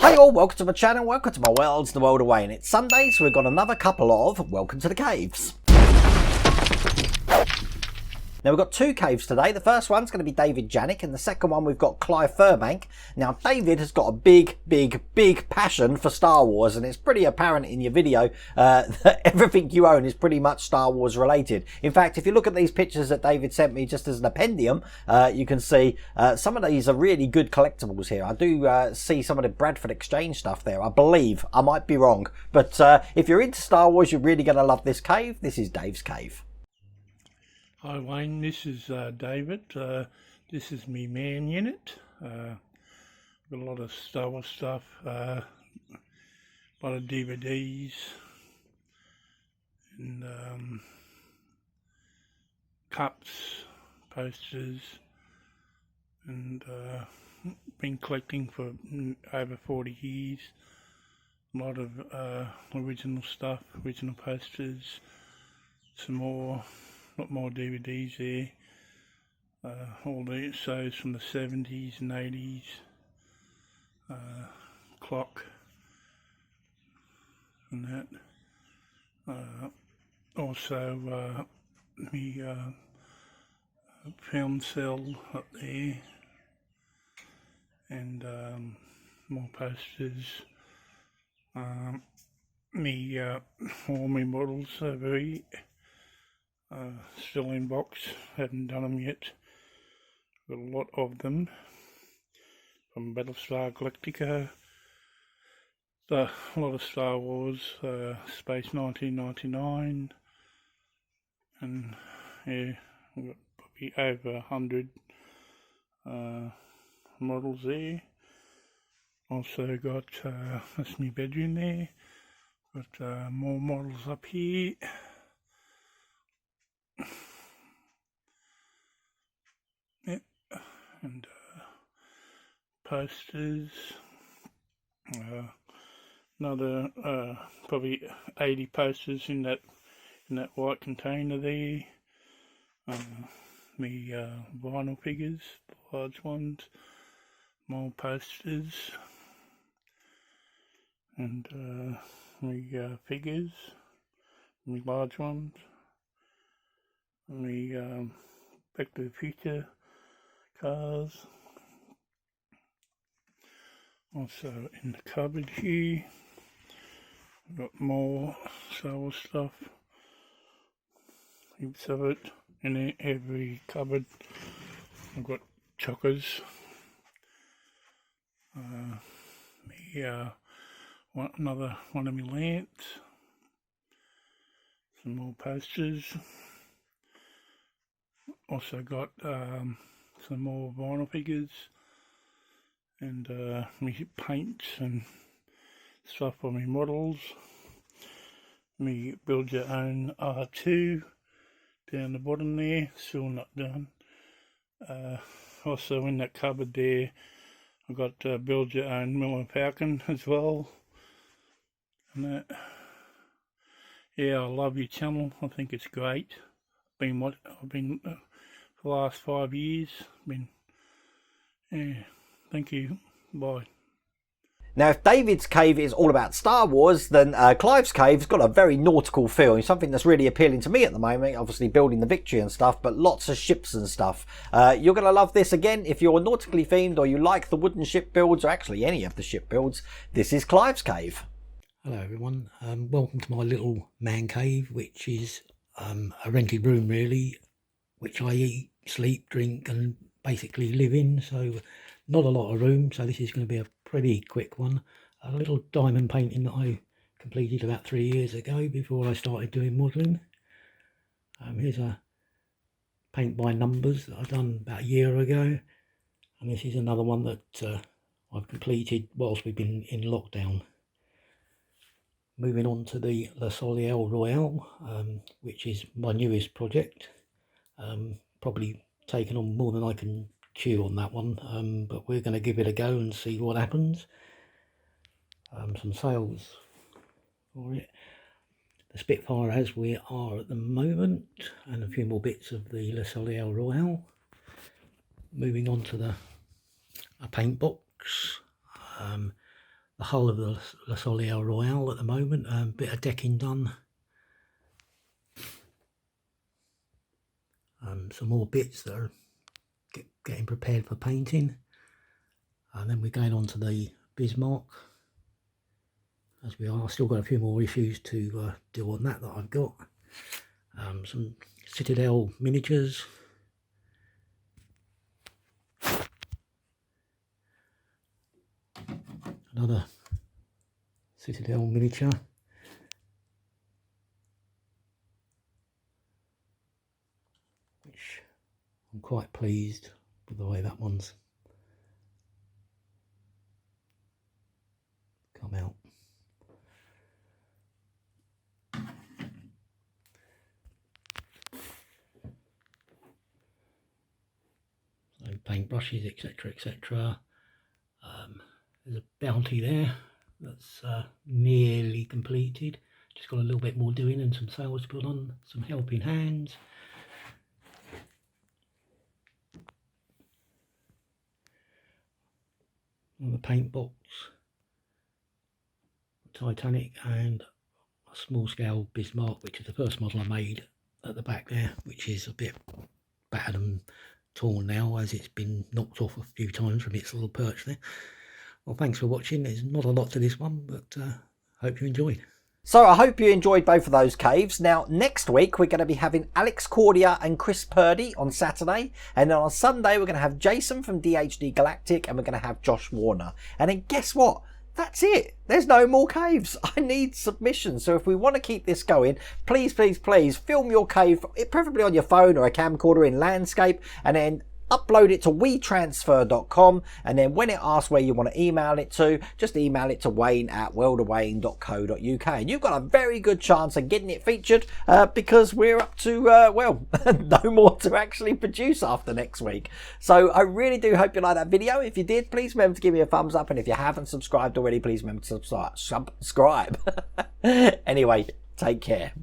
Hi all, welcome to my channel, welcome to my worlds, the world away, and it's Sunday, so we've got another couple of Welcome to the Caves. Now we've got two caves today. The first one's going to be David Janik, and the second one we've got Clive Furbank. Now David has got a big passion for Star Wars, and it's pretty apparent in your video that everything you own is pretty much Star Wars related. In fact, if you look at these pictures that David sent me just as an appendium, you can see some of these are really good collectibles here. I do see some of the Bradford Exchange stuff there, I believe. I might be wrong, but if you're into Star Wars, you're really going to love this cave. This is Dave's cave. Hi Wayne, this is David. This is me man unit. Got a lot of Star Wars stuff, a lot of DVDs, and cups, posters, and been collecting for over 40 years. A lot of original stuff, original posters, some lot more DVDs there, all the shows from the 70s and 80s, clock and that. Also the film cell up there, and more posters. All my models are very still in box, haven't done them yet. Got a lot of them from Battlestar Galactica, a lot of Star Wars, Space 1999, and yeah, I've got probably over 100 models there. Also got, that's my bedroom there, got more models up here. Yep, and posters, another probably 80 posters in that white container there. Me vinyl figures, large ones, more posters, and me figures, me large ones. The Back to the Future cars. Also in the cupboard here, we've got more Star Wars stuff. Heaps of it in every cupboard. I've got chockers. Another one of my lamps. Some more posters. Also got some more vinyl figures, and me paints and stuff for my models. Me build your own R2 down the bottom there, still not done. Also in that cupboard there, I've got build your own Millennium Falcon as well. And that, yeah, I love your channel. I think it's great. I've been for the last 5 years. Yeah, thank you. Bye. Now, if David's cave is all about Star Wars, then Clive's cave's got a very nautical feel. It's something that's really appealing to me at the moment, obviously building the Victory and stuff, but lots of ships and stuff. You're going to love this again. If you're nautically themed or you like the wooden ship builds, or actually any of the ship builds, this is Clive's cave. Hello everyone, welcome to my little man cave, which is a rented room really, which I eat, sleep, drink and basically live in, so not a lot of room. So this is going to be a pretty quick one. A little diamond painting that I completed about 3 years ago before I started doing modelling. Here's a paint by numbers that I've done about a year ago, and this is another one that I've completed whilst we've been in lockdown. Moving on to the Le Soleil Royale, which is my newest project. Probably taken on more than I can chew on that one, but we're going to give it a go and see what happens. Some sails for it. The Spitfire as we are at the moment, and a few more bits of the Le Soleil Royale. Moving on to a paint box. the whole of the Le Soleil Royal at the moment. Bit of decking done. Some more bits that are getting prepared for painting. And then we're going on to the Bismarck. As we are, still got a few more issues to do on that I've got. Some Citadel miniatures. Another Citadel miniature. Which I'm quite pleased with the way that one's come out. So paintbrushes, etc, etc. There's a bounty there that's nearly completed. Just got a little bit more doing and some sails to put on, some helping hands. The paint box, Titanic, and a small scale Bismarck, which is the first model I made at the back there, which is a bit battered and torn now as it's been knocked off a few times from its little perch there. Well, thanks for watching. There's not a lot to this one, but hope you enjoyed. So I hope you enjoyed both of those caves. Now, next week, we're going to be having Alex Cordia and Chris Purdy on Saturday. And then on Sunday, we're going to have Jason from DHD Galactic, and we're going to have Josh Warner. And then guess what? That's it. There's no more caves. I need submissions. So if we want to keep this going, please, please, please film your cave, preferably on your phone or a camcorder in landscape, and then upload it to wetransfer.com, and then when it asks where you want to email it to, just email it to wayne@worldofwayne.co.uk, and you've got a very good chance of getting it featured because we're up to well, no more to actually produce after next week. So I really do hope you like that video. If you did, please remember to give me a thumbs up, and if you haven't subscribed already, please remember to subscribe. Anyway, take care.